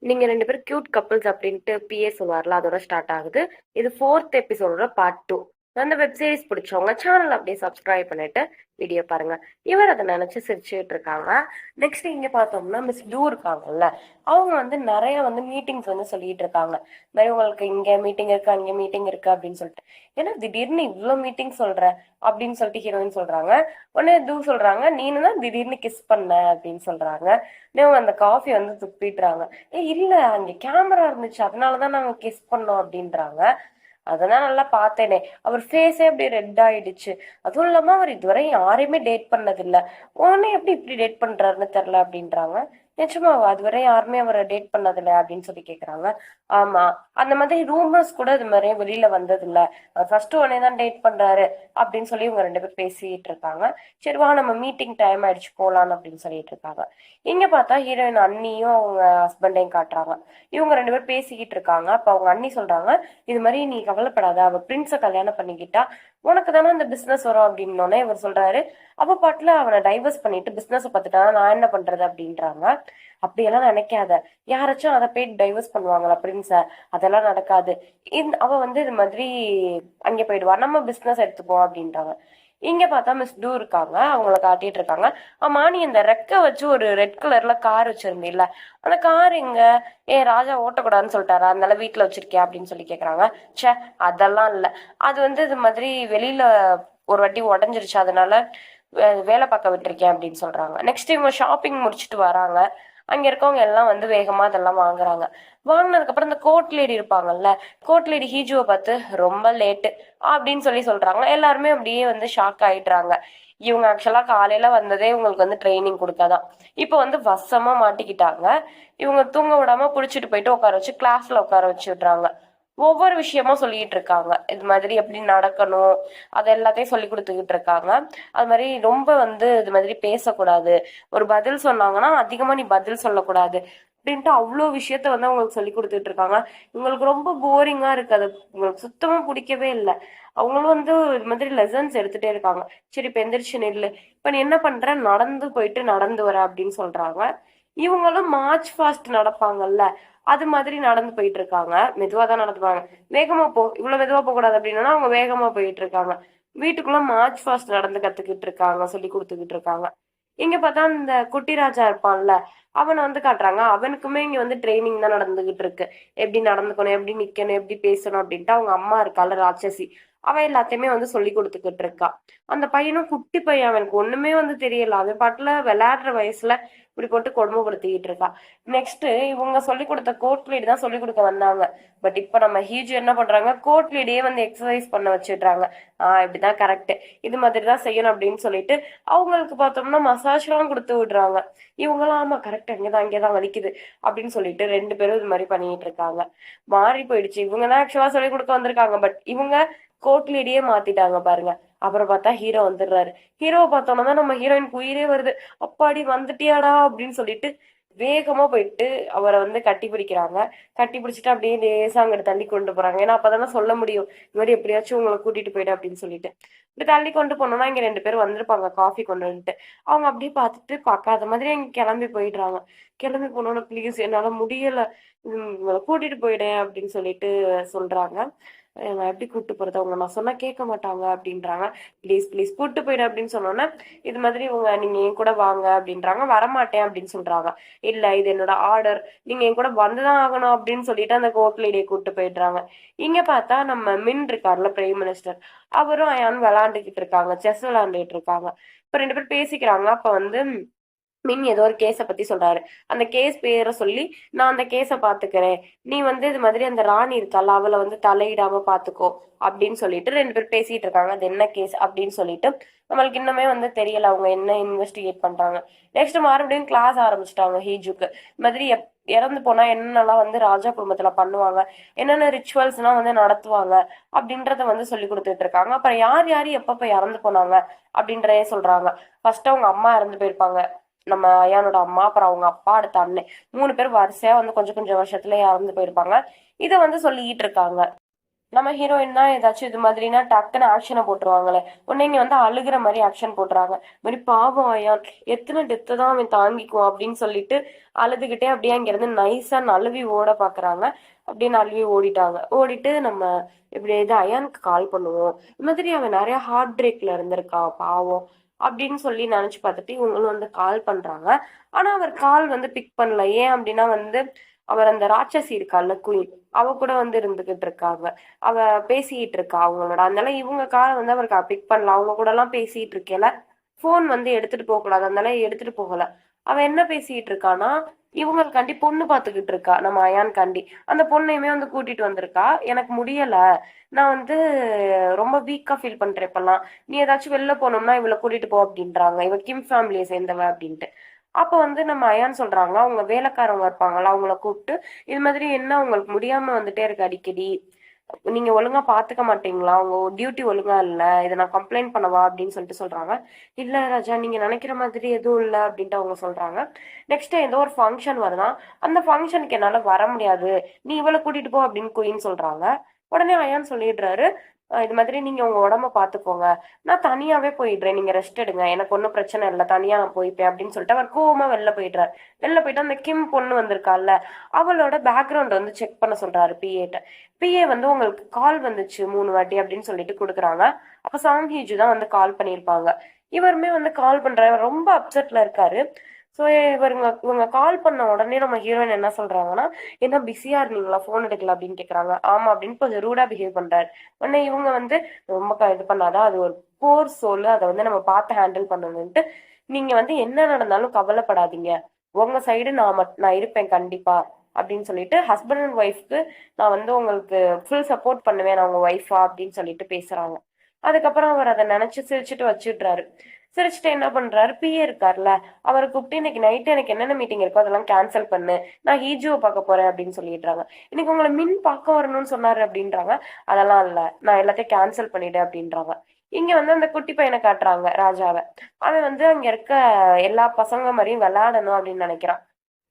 நீங்க 2 பேரும் cute couples அப்படின்ட்டு பிஏ சொல்லுவார்ல, அதோட ஸ்டார்ட் ஆகுது. இது 4த் எபிசோடோட பார்ட் 2. அந்த வெப் சீரிஸ் பிடிச்சவங்க சேனல் அப்படியே சப்ஸ்கிரைப் பண்ணிட்டு வீடியோ பாருங்க. இவர் அதை நினைச்சு சிரிச்சுட்டு இருக்காங்க. நெக்ஸ்ட் இங்க பார்த்தோம்னா மிஸ் டூ இருக்காங்கல்ல, அவங்க வந்து நிறைய வந்து மீட்டிங்ஸ் வந்து சொல்லிட்டு இருக்காங்க. இந்த மாதிரி உங்களுக்கு இங்க மீட்டிங் இருக்கு, அங்க மீட்டிங் இருக்கு அப்படின்னு சொல்லிட்டு. ஏன்னா திடீர்னு இவ்வளவு மீட்டிங் சொல்ற அப்படின்னு சொல்லிட்டு ஹீரோயின் சொல்றாங்க. உடனே டூ சொல்றாங்க, நீனு தான் திடீர்னு கிஸ் பண்ண அப்படின்னு சொல்றாங்க. இவங்க அந்த காஃபி வந்து துப்பிடுறாங்க. இல்ல அங்க கேமரா இருந்துச்சு அதனாலதான் நாங்க கிஸ் பண்ணோம் அப்படின்றாங்க. அதெல்லாம் நல்லா பார்த்தேனே, அவர் ஃபேஸே அப்படி ரெட் ஆயிடுச்சு. அதுவும் இல்லாம அவர் இதுவரை யாரையுமே டேட் பண்ணது இல்ல, உடனே எப்படி இப்படி டேட் பண்றாருன்னு தெரியல அப்படின்றாங்க. நிஜமாவா அதுவரை யாருமே அவரை டேட் பண்ணதில்ல அப்படின்னு சொல்லி கேக்குறாங்க. ஆமா, அந்த மாதிரி ரூமர்ஸ் கூட இது மாதிரி வெளியில வந்தது இல்ல, ஃபர்ஸ்ட் உடனே தான் டேட் பண்றாரு அப்படின்னு சொல்லி இவங்க 2 பேரும் பேசிட்டு இருக்காங்க. சரி வா நம்ம மீட்டிங் டைம் ஆயிடுச்சு போலாம் அப்படின்னு சொல்லிட்டு இருக்காங்க. இங்க பார்த்தா ஹீரோயின் அண்ணியும் அவங்க ஹஸ்பண்டையும் காட்டுறாங்க. இவங்க 2 பேரும் பேசிக்கிட்டு இருக்காங்க. அப்ப அவங்க அண்ணி சொல்றாங்க, இது மாதிரி நீ கவலைப்படாத, அவ பிரின்ஸ கல்யாணம் பண்ணிக்கிட்டா உனக்கு தானே இந்த பிசினஸ் வரும் அப்படின்னோடனே இவர் சொல்றாரு, அவ பாட்டுல அவனை டைவர்ஸ் பண்ணிட்டு பிசினஸ் பார்த்துட்டா நான் என்ன பண்றது அப்படின்றாங்க. அப்படியெல்லாம் நினைக்காத, யாராச்சும் அதை போய் டைவர்ஸ் பண்ணுவாங்களா பிரின்ஸ? அதெல்லாம் நடக்காது. அவ வந்து இது மாதிரி அங்கே போயிடுவா, நம்ம பிசினஸ் எடுத்துப்போம் அப்படின்றாங்க. இங்க பார்த்தா மிஸ் டூ இருக்காங்க, அவங்கள காட்டிட்டு இருக்காங்க. ஆமா நீ இந்த ரெக்க வச்சு ஒரு ரெட் கலர்ல கார் வச்சிருந்தீல்ல, அந்த கார் எங்க? ராஜா ஓட்டக்கூடாதுன்னு சொல்லிட்டாரா, அதனால வீட்டுல வச்சிருக்கியா அப்படின்னு சொல்லி கேக்குறாங்க. ச்சே, அதெல்லாம் இல்ல, அது வந்து இது மாதிரி வெளியில ஒரு வாட்டி உடஞ்சிருச்சு, அதனால வேலை பார்க்க விட்டுருக்கேன் அப்படின்னு சொல்றாங்க. நெக்ஸ்ட் இவங்க ஷாப்பிங் முடிச்சுட்டு வராங்க. அங்க இருக்கவங்க எல்லாம் வந்து வேகமா அதெல்லாம் வாங்குறாங்க. வாங்கினதுக்கு அப்புறம் இந்த கோட் லேடி இருப்பாங்கல்ல, கோட் லேடி ஹீஜுவை பார்த்து ரொம்ப லேட்டு அப்படின்னு சொல்லி சொல்றாங்க. எல்லாருமே அப்படியே வந்து ஷாக் ஆயிடுறாங்க. இவங்க ஆக்சுவலா காலையில வந்ததே இவங்களுக்கு வந்து ட்ரைனிங் கொடுக்காதான். இப்போ வந்து வசமா மாட்டிக்கிட்டாங்க. இவங்க தூங்க விடாம புடிச்சிட்டு போயிட்டு உட்கார வச்சு கிளாஸ்ல உட்கார வச்சு விடுறாங்க. ஒவ்வொரு விஷயமா சொல்லிட்டு இருக்காங்க, இது மாதிரி எப்படி நடக்கணும் அது எல்லாத்தையும் சொல்லி கொடுத்துக்கிட்டு இருக்காங்க. அது மாதிரி ரொம்ப வந்து இது மாதிரி பேசக்கூடாது, ஒரு பதில் சொன்னாங்கன்னா அதிகமா நீ பதில் சொல்லக்கூடாது அப்படின்ட்டு அவ்வளோ விஷயத்த வந்து அவங்களுக்கு சொல்லி கொடுத்துட்டு இருக்காங்க. இவங்களுக்கு ரொம்ப போரிங்கா இருக்கு, அது உங்களுக்கு சுத்தமா பிடிக்கவே இல்லை. அவங்களும் வந்து இது மாதிரி லெசன்ஸ் எடுத்துட்டே இருக்காங்க. சரி இப்ப எந்திரிச்சு நில்லு, இப்ப நீ என்ன பண்ற, நடந்து போயிட்டு நடந்து வர அப்படின்னு சொல்றாங்க. இவங்களும் மார்ச் ஃபாஸ்ட் நடப்பாங்கல்ல, அது மாதிரி நடந்து போயிட்டு இருக்காங்க. மெதுவா தான் நடந்துப்பாங்க. வேகமா போ, இவ்வளவு மெதுவா போக கூடாது அப்படின்னா அவங்க வேகமா போயிட்டு இருக்காங்க. வீட்டுக்குள்ள மார்ச் ஃபாஸ்ட் நடந்து கத்துக்கிட்டு இருக்காங்க, சொல்லி கொடுத்துக்கிட்டு இருக்காங்க. இங்க பார்த்தா இந்த குட்டி ராஜா இருப்பான்ல, அவனை வந்து காட்டுறாங்க. அவனுக்குமே இங்க வந்து ட்ரைனிங் தான் நடந்துகிட்டு இருக்கு. எப்படி நடந்துக்கணும், எப்படி நிக்கணும், எப்படி பேசணும் அப்படின்ட்டு அவங்க அம்மா இருக்கால ராட்சசி, அவ எல்லாத்தையுமே வந்து சொல்லி கொடுத்துக்கிட்டு இருக்கா. அந்த பையனும் குட்டி பையன், அவனுக்கு ஒண்ணுமே வந்து தெரியல, அவன் பாட்டுல விளையாடுற வயசுல இப்படி போட்டு கொடுமைப்படுத்திக்கிட்டு இருக்கா. நெக்ஸ்ட் இவங்க சொல்லி கொடுத்த கோட் லீடு தான் சொல்லி கொடுக்க வந்தாங்க. பட் இப்ப நம்ம ஹீஜு என்ன பண்றாங்க, கோட் லீடையே வந்து எக்ஸசைஸ் பண்ண வச்சிடுறாங்க. இப்படிதான் கரெக்ட், இது மாதிரி தான் செய்யணும் அப்படின்னு சொல்லிட்டு அவங்களுக்கு பார்த்தோம்னா மசாஜ் எல்லாம் கொடுத்து விடுறாங்க. இவங்களாம் ஆமா கரெக்ட், அங்கேதான் வலிக்குது அப்படின்னு சொல்லிட்டு 2 பேரும் இது மாதிரி பண்ணிட்டு இருக்காங்க. மாறி போயிடுச்சு, இவங்க தான் ஆக்சுவலா சொல்லி கொடுக்க வந்திருக்காங்க, பட் இவங்க கோட் லீடியே மாத்திட்டாங்க பாருங்க. அப்புறம் பார்த்தா ஹீரோ வந்துடுறாரு. ஹீரோவை பார்த்தோம்னா தான் நம்ம ஹீரோயின் உயிரே வருது. அப்பாடி வந்துட்டியாடா அப்படின்னு சொல்லிட்டு வேகமா போயிட்டு அவரை வந்து கட்டி பிடிக்கிறாங்க. கட்டி பிடிச்சிட்டு அப்படியே லேசா அங்கிட்டு தள்ளி கொண்டு போறாங்க. ஏன்னா அப்பதானே சொல்ல முடியும், இந்த மாதிரி எப்படியாச்சும் உங்களை கூட்டிட்டு போயிடு அப்படின்னு சொல்லிட்டு. இப்படி தள்ளி கொண்டு போனோம்னா இங்க 2 பேரும் வந்திருப்பாங்க காஃபி கொண்டு வந்துட்டு. அவங்க அப்படியே பார்த்துட்டு பார்க்காத மாதிரி அங்க கிளம்பி போயிடுறாங்க. கிளம்பி போனோன்னு ப்ளீஸ் என்னால முடியல, உங்களை கூட்டிட்டு போயிடேன் அப்படின்னு சொல்லிட்டு சொல்றாங்க. நான் எப்படி கூட்டு போறது, அவங்க நான் சொன்னா கேட்க மாட்டாங்க அப்படின்றாங்க. ப்ளீஸ் ப்ளீஸ் கூட்டு போயிடு அப்படின்னு சொன்னோன்னே இது மாதிரி இவங்க நீங்க என் கூட வாங்க அப்படின்றாங்க. வரமாட்டேன் அப்படின்னு சொல்றாங்க. இல்ல இது என்னோட ஆர்டர், நீங்க என் கூட வந்துதான் ஆகணும் அப்படின்னு சொல்லிட்டு அந்த கோர்ட் லேடியை கூட்டு போயிடுறாங்க. இங்க பார்த்தா நம்ம மின் இருக்காருல பிரைம் மினிஸ்டர், அவரும் அயான் விளையாண்டுகிட்டு இருக்காங்க, செஸ் விளையாண்டுட்டு இருக்காங்க. இப்ப 2 பேரும் பேசிக்கிறாங்க. அப்ப வந்து மின் ஏதோ ஒரு கேஸை பத்தி சொல்றாரு. அந்த கேஸ் பேரை சொல்லி, நான் அந்த கேஸை பாத்துக்கிறேன், நீ வந்து இது மாதிரி அந்த ராணி இருக்கால அவளை வந்து தலையிடாம பாத்துக்கோ அப்படின்னு சொல்லிட்டு 2 பேர் பேசிட்டு இருக்காங்க. அது என்ன கேஸ் அப்படின்னு சொல்லிட்டு நம்மளுக்கு இன்னுமே வந்து தெரியல அவங்க என்ன இன்வெஸ்டிகேட் பண்றாங்க. நெக்ஸ்ட் மறுபடியும் கிளாஸ் ஆரம்பிச்சிட்டாங்க ஹீஜுக்கு. இது மாதிரி இறந்து போனா என்னென்னலாம் வந்து ராஜா குடும்பத்துல பண்ணுவாங்க, என்னென்ன ரிச்சுவல்ஸ் எல்லாம் வந்து நடத்துவாங்க அப்படின்றத வந்து சொல்லி கொடுத்துட்டு இருக்காங்க. அப்புறம் யார் யாரு எப்பப்ப இறந்து போனாங்க அப்படின்றதே சொல்றாங்க. ஃபர்ஸ்ட் அவங்க அம்மா இறந்து போயிருப்பாங்க, நம்ம ஐயானோட அம்மா, அப்புறம் அவங்க அப்பா, அடுத்த அண்ணன், 3 பேர் வரிசையா வந்து கொஞ்சம் கொஞ்சம் வருஷத்துல இறந்து போயிருப்பாங்க. இதை வந்து சொல்லிட்டு இருக்காங்க. நம்ம ஹீரோயின் தான் ஏதாச்சும் இது மாதிரினா டக்குன்னு ஆக்ஷனை போட்டுருவாங்களே. உடனே இங்க வந்து அழுகுற மாதிரி ஆக்ஷன் போட்டுறாங்க. இந்த மாதிரி பாவம் அயான், எத்தனை டெத்தை தான் அவன் தாங்கிக்குவான் அப்படின்னு சொல்லிட்டு அழுதுகிட்டே அப்படியே அங்க இருந்து நைஸா நழுவி ஓட பாக்குறாங்க. அப்படியே நழுவி ஓடிட்டாங்க. ஓடிட்டு நம்ம இப்படி இது அயானுக்கு கால் பண்ணுவோம், இந்த மாதிரி அவன் நிறைய ஹார்ட் பிரேக்ல இருந்திருக்கான் பாவம் அப்படின்னு சொல்லி நினைச்சு பார்த்துட்டு இவங்களும் வந்து கால் பண்றாங்க. ஆனா அவர் கால் வந்து பிக் பண்ணல. ஏன் அப்படின்னா வந்து அவர் அந்த ராட்சசி இருக்கால குயின், அவ கூட வந்து இருந்துகிட்டு இருக்காங்க. அவ பேசிட்டு இருக்கா அவங்களோட, அதனால இவங்க காரை வந்து அவருக்கு பிக் பண்ணல. அவங்க கூட எல்லாம் பேசிட்டு இருக்கேல போன் வந்து எடுத்துட்டு போக கூடாது, அதனால எடுத்துட்டு போகல. அவ என்ன பேசிட்டு இருக்கானா, இவங்களுக்காண்டி பொண்ணு பாத்துக்கிட்டு இருக்கா நம்ம அயான்காண்டி. அந்த பொண்ணையுமே வந்து கூட்டிட்டு வந்திருக்கா. எனக்கு முடியல, நான் வந்து ரொம்ப வீக்கா ஃபீல் பண்றேன் இப்பெல்லாம், நீ ஏதாச்சும் வெளில போனோம்னா இவளை கூட்டிட்டு போ அப்படின்றாங்க. இவ கிம் ஃபேமிலியை சேர்ந்தவ அப்படின்ட்டு. அப்ப வந்து நம்ம அயான் சொல்றாங்க, அவங்க வேலைக்காரவங்க இருப்பாங்களா அவங்கள கூப்பிட்டு, இது மாதிரி என்ன உங்களுக்கு முடியாம வந்துட்டே இருக்கு அடிக்கடி, நீங்க ஒழுங்கா பாத்துக்க மாட்டீங்களா, உங்க டியூட்டி ஒழுங்கா இல்ல, இதை நான் கம்ப்ளைண்ட் பண்ணவா அப்படின்னு சொல்லிட்டு சொல்றாங்க. இல்ல ராஜா, நீங்க நினைக்கிற மாதிரி எதுவும் இல்ல அப்படின்ட்டு அவங்க சொல்றாங்க. நெக்ஸ்ட் ஏதோ ஒரு ஃபங்க்ஷன் வருதான், அந்த ஃபங்க்ஷனுக்கு என்னால வர முடியாது, நீ இவளை கூட்டிட்டு போ அப்படின்னு குயின் சொல்றாங்க. உடனே அயான் சொல்லிடுறாரு, இது மாதிரி நீங்க உங்க உடம்ப பாத்துக்கோங்க, நான் தனியாவே போயிடுறேன், நீங்க ரெஸ்ட் எடுங்க, எனக்கு ஒன்றும் பிரச்சனை இல்லை, தனியா நான் போய்ப்பேன் அப்படின்னு சொல்லிட்டு அவர் கோவமா வெளில போயிடுறாரு. வெளில போயிட்டு அந்த கிம் பொண்ணு வந்திருக்கால அவளோட பேக்ரவுண்ட் வந்து செக் பண்ண சொல்றாரு பிஏட்ட. பிஏ வந்து உங்களுக்கு கால் வந்துச்சு 3 வாட்டி அப்படின்னு சொல்லிட்டு கொடுக்குறாங்க. அப்ப சாங் ஹீஜு தான் வந்து கால் பண்ணியிருப்பாங்க. இவருமே வந்து கால் பண்றாரு, ரொம்ப அப்செட்ல இருக்காரு. ஸோ இவங்க கால் பண்ண உடனே நம்ம ஹீரோயின் என்ன சொல்றாங்கன்னா, என்ன பிஸியா இருந்தீங்களா, ஃபோன் எடுக்கல அப்படின்னு கேக்குறாங்க. ஆமா அப்படின்னு கொஞ்சம் ரூடா பிஹேவ் பண்றாரு. உடனே இவங்க வந்து ரொம்ப இது பண்ணாதான், அது ஒரு போர் சோல், அதை வந்து நம்ம பார்த்து ஹேண்டில் பண்ணணும்ட்டு, நீங்க வந்து என்ன நடந்தாலும் கவலைப்படாதீங்க, உங்க சைடு நான் இருப்பேன் கண்டிப்பா அப்படின்னு சொல்லிட்டு, ஹஸ்பண்ட் அண்ட் ஒய்ஃப்க்கு நான் வந்து உங்களுக்கு ஃபுல் சப்போர்ட் பண்ணுவேன், நான் உங்க ஒய்ஃபா அப்படின்னு சொல்லிட்டு பேசுறாங்க. அதுக்கப்புறம் அவர் அதை நினைச்சு சிரிச்சுட்டு வச்சுடுறாரு. சிரிச்சுட்டு என்ன பண்றாரு, பிஏ இருக்காருல்ல அவரை கூப்பிட்டு, இன்னைக்கு நைட்டு எனக்கு என்னென்ன மீட்டிங் இருக்கோ அதெல்லாம் கேன்சல் பண்ணு, நான் ஹீஜுவை பார்க்க போறேன் அப்படின்னு சொல்லிடுறாங்க. இன்னைக்கு உங்களை மின் பார்க்க வரணும்னு சொன்னாரு அப்படின்றாங்க. அதெல்லாம் இல்ல, நான் எல்லாத்தையும் கேன்சல் பண்ணிடு அப்படின்றாங்க. இங்க வந்து அந்த குட்டி பையனை காட்டுறாங்க, ராஜாவை. அவன் வந்து அங்க இருக்க எல்லா பசங்க மாதிரியும் விளையாடணும் அப்படின்னு நினைக்கிறான்.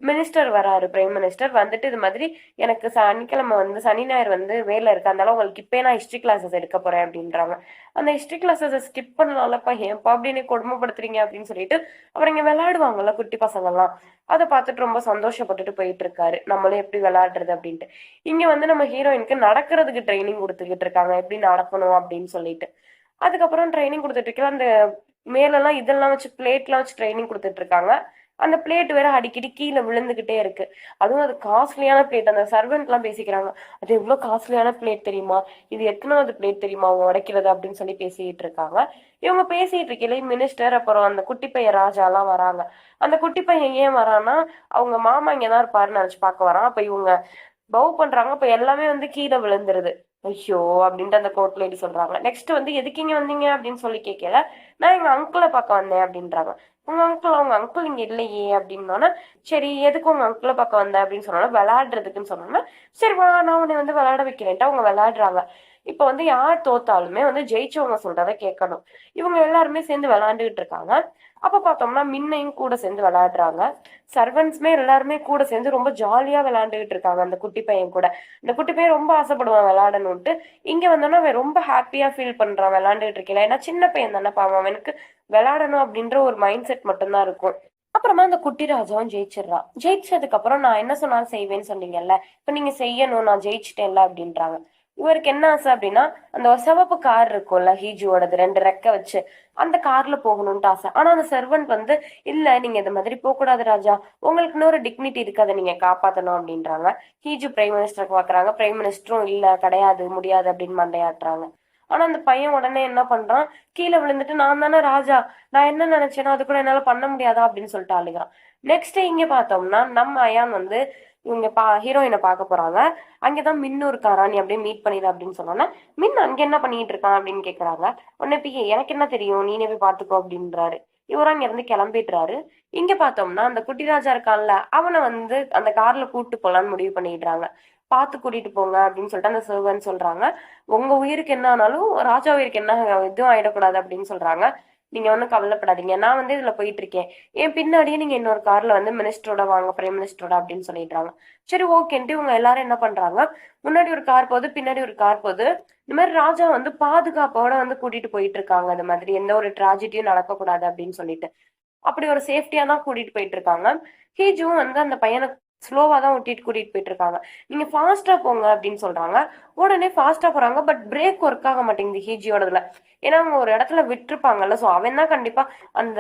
மினிஸ்டர் வராரு, பிரைம் மினிஸ்டர் வந்துட்டு, இது மாதிரி எனக்கு சனிக்கிழமை வந்து சனி ஞாயிறு வந்து வேலை இருக்கு, அதனால உங்களுக்கு இப்பயே நான் ஹிஸ்ட்ரி கிளாஸஸ் எடுக்க போறேன் அப்படின்றாங்க. அந்த ஹிஸ்ட்ரி கிளாஸஸ் ஸ்கிப் பண்ணலாம்லப்பா, ஏன்ப்பா அப்படின்னு கொடுமைப்படுத்துறீங்க அப்படின்னு சொல்லிட்டு அப்புறம் இங்க விளையாடுவாங்கல்ல குட்டி பசங்கள்லாம், அதை பார்த்துட்டு ரொம்ப சந்தோஷப்பட்டுட்டு போயிட்டு இருக்காரு, நம்மளும் எப்படி விளையாடுறது அப்படின்ட்டு. இங்க வந்து நம்ம ஹீரோயினுக்கு நடக்கிறதுக்கு ட்ரைனிங் கொடுத்துக்கிட்டு இருக்காங்க, எப்படி நடக்கணும் அப்படின்னு சொல்லிட்டு. அதுக்கப்புறம் ட்ரைனிங் கொடுத்துட்டு இருக்க அந்த மேலெல்லாம் இதெல்லாம் வச்சு பிளேட்லாம் வச்சு ட்ரைனிங் கொடுத்துட்டு இருக்காங்க. அந்த பிளேட் வேற அடிக்கடி கீழே விழுந்துகிட்டே இருக்கு. அதுவும் அது காஸ்ட்லியான பிளேட். அந்த சர்வெண்ட் எல்லாம் பேசிக்கிறாங்க, அது எவ்வளவு காஸ்ட்லியான பிளேட் தெரியுமா, இது எத்தனாவது பிளேட் தெரியுமா அவங்க உடைக்கிறது அப்படின்னு சொல்லி பேசிட்டு இருக்காங்க. இவங்க பேசிட்டு இருக்கையில மினிஸ்டர் அப்புறம் அந்த குட்டி பையன் ராஜா எல்லாம் வராங்க. அந்த குட்டி பையன் ஏன் வரான்னா, அவங்க மாமா இங்கதான் இருப்பாருன்னு நினைச்சு பார்க்க வரான். அப்ப இவங்க பவ் பண்றாங்க, அப்ப எல்லாமே வந்து கீழே விழுந்துருது. ஐயோ அப்படின்ட்டு அந்த கோர்ட் லேடி சொல்றாங்க. நெக்ஸ்ட் வந்து எதுக்கு இங்க வந்தீங்க அப்படின்னு சொல்லி கேட்கல, நான் எங்க அங்கிளை பார்க்க வந்தேன் அப்படின்றாங்க. உங்க அங்கிள் இங்க இல்லையே அப்படின்னோன்னா, சரி எதுக்கு உங்க அங்கிளை பார்க்க வந்த அப்படின்னு சொன்னாலும், விளையாடுறதுக்குன்னு சொன்னோன்னா, சரி வா நான் உன்னை வந்து விளையாட வைக்கிறேன்ட்டு அவங்க விளையாடுறாங்க. இப்ப வந்து யார் தோத்தாலுமே வந்து ஜெயிச்சவங்க சொல்றதை கேட்கணும். இவங்க எல்லாருமே சேர்ந்து விளையாண்டுகிட்டு இருக்காங்க. அப்ப பார்த்தோம்னா மின்னையும் கூட சேர்ந்து விளையாடுறாங்க. சர்வன்ட்ஸ்மே எல்லாருமே கூட சேர்ந்து ரொம்ப ஜாலியா விளையாண்டுகிட்டு இருக்காங்க அந்த குட்டி பையன் கூட. இந்த குட்டி பையன் ரொம்ப ஆசைப்படுவான் விளையாடணும்ட்டு. இங்க வந்தோன்னா அவன் ரொம்ப ஹாப்பியா ஃபீல் பண்றான் விளையாண்டுகிட்டு இருக்கல. ஏன்னா சின்ன பையன் தானே பாவம், அவனுக்கு விளையாடணும் அப்படின்ற ஒரு மைண்ட் செட் மட்டும்தான் இருக்கும். அப்புறமா அந்த குட்டி ராஜாவும் ஜெயிச்சிடுறான். ஜெயிச்சதுக்கு அப்புறம் நான் என்ன சொன்னாலும் செய்வேன்னு சொன்னீங்கல்ல, இப்ப நீங்க செய்யணும், நான் ஜெயிச்சிட்டேன்ல அப்படின்றாங்க. இவருக்கு என்ன ஆசை அப்படின்னா, அந்த ஒரு சிவப்பு கார் இருக்கும்ல ஹீஜுவோடது, 2 ரெக்கை வச்சு, அந்த கார்ல போகணும்ட்டு ஆசை. ஆனா அந்த சர்வன்ட் வந்து, இல்ல நீங்க இந்த மாதிரி போக கூடாது ராஜா, உங்களுக்கு இன்னொரு டிக்னிட்டி இருக்கு, அதை நீங்க காப்பாத்தணும் அப்படின்றாங்க. ஹீஜு பிரைம் மினிஸ்டருக்கு பாக்குறாங்க. பிரைம் மினிஸ்டரும் இல்ல கிடையாது முடியாது அப்படின்னு மண்டையாட்டுறாங்க. ஆனா அந்த பையன் உடனே என்ன பண்றான், கீழே விழுந்துட்டு, நான் தானே ராஜா, நான் என்ன நினைச்சேனோ அது கூட என்னால பண்ண முடியாதா அப்படின்னு சொல்லிட்டு அழுகிறான். நெக்ஸ்ட் இங்க பார்த்தோம்னா நம்ம அயான் வந்து இவங்க ஹீரோயினை பார்க்க போறாங்க. அங்கதான் மின்னு இருக்காரா, நீ அப்படியே மீட் பண்ணிடு அப்படின்னு சொன்னோன்னா, மின் அங்க என்ன பண்ணிட்டு இருக்கான் அப்படின்னு கேக்குறாங்க. உடனே பிஏ, எனக்கு என்ன தெரியும், நீனே போய் பாத்துக்கோ அப்படின்றாரு. இவரும் அங்க இருந்து கிளம்பிடுறாரு. இங்க பார்த்தோம்னா அந்த குட்டி ராஜா இருக்கான்ல, அவனை வந்து அந்த கார்ல கூட்டு போலான்னு முடிவு பண்ணிடுறாங்க. பார்த்து கூட்டிட்டு போங்க அப்படின்னு சொல்லிட்டு அந்த சர்வன் சொல்றாங்க. உங்க உயிருக்கு என்ன ஆனாலும் ராஜா உயிருக்கு என்ன எதுவும் ஆயிடக்கூடாது அப்படின்னு சொல்றாங்க. நீங்க ஒன்றும் கவலைப்படாதீங்க, நான் வந்து இதுல போயிட்டு இருக்கேன், என் பின்னாடியே நீங்க இன்னொரு கார்ல வந்து மினிஸ்டரோட வாங்க, பிரைம் மினிஸ்டரோட அப்படின்னு சொல்லிடுறாங்க. சரி ஓகேன்ட்டு இவங்க எல்லாரும் என்ன பண்றாங்க, முன்னாடி ஒரு கார் போகுது, பின்னாடி ஒரு கார் போகுது. இந்த மாதிரி ராஜா வந்து பாதுகாப்போட வந்து கூட்டிட்டு போயிட்டு இருக்காங்க. இந்த மாதிரி எந்த ஒரு டிராஜடியும் நடக்கக்கூடாது அப்படின்னு சொல்லிட்டு அப்படி ஒரு சேஃப்டியா தான் கூட்டிட்டு போயிட்டு இருக்காங்க. ஹீஜுவும் வந்து அந்த பையனை ஸ்லோவா தான் ஓட்டிட்டு கூட்டிட்டு போயிட்டு இருக்காங்க. நீங்க ஃபாஸ்டா போங்க அப்படின்னு சொல்றாங்க. உடனே ஃபாஸ்டா போறாங்க. பட் பிரேக் ஒர்க் ஆக மாட்டேங்குது ஹீஜியோடதுல. ஏன்னா அவங்க ஒரு இடத்துல விட்டுருப்பாங்கல்ல. சோ அவன் தான் கண்டிப்பா அந்த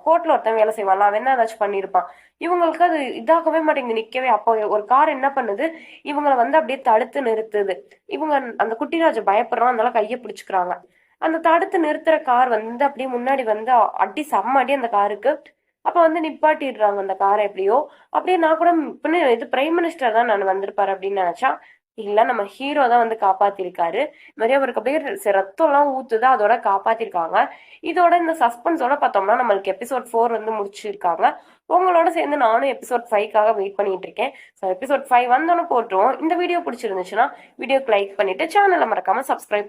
கோர்ட்ல ஒருத்தன் வேலை செய்வான்ல, அவன் தான் ஏதாச்சும் பண்ணியிருப்பான். இவங்களுக்கு அது இதாகவே மாட்டேங்குது, நிக்கவே. அப்போ ஒரு கார் என்ன பண்ணுது, இவங்களை வந்து அப்படியே தடுத்து நிறுத்துது. இவங்க அந்த குட்டிராஜ பயப்படுறான், அதனால கையை பிடிச்சுக்கிறாங்க. அந்த தடுத்து நிறுத்துற கார் வந்து அப்படியே முன்னாடி வந்து அடி செம்ம அடி அந்த காருக்கு. அப்ப வந்து நிப்பாட்டிடுறாங்க அந்த காரை எப்படியோ. அப்படியே நான் கூட இது பிரைம் மினிஸ்டர் தான் நான் வந்திருப்பாரு அப்படின்னு நினைச்சா, இல்ல நம்ம ஹீரோ தான் வந்து காப்பாத்திருக்காரு. நிறைய அவருக்கு அப்படியே ரத்தம் எல்லாம் ஊத்துது, அதோட காப்பாத்திருக்காங்க. இதோட இந்த சஸ்பென்ஸோட பார்த்தோம்னா நம்மளுக்கு எபிசோட் 4 வந்து முடிச்சிருக்காங்க. உங்களோட சேர்ந்து நானும் எபிசோட் 5க்காக வெயிட் பண்ணிட்டு இருக்கேன். ஸோ எபிசோட் 5 வந்தோன்னு போட்டுருவோம். இந்த வீடியோ பிடிச்சிருந்துச்சுன்னா வீடியோக்கு லைக் பண்ணிட்டு சேனலை மறக்காம சப்ஸ்கிரைப் பண்ணி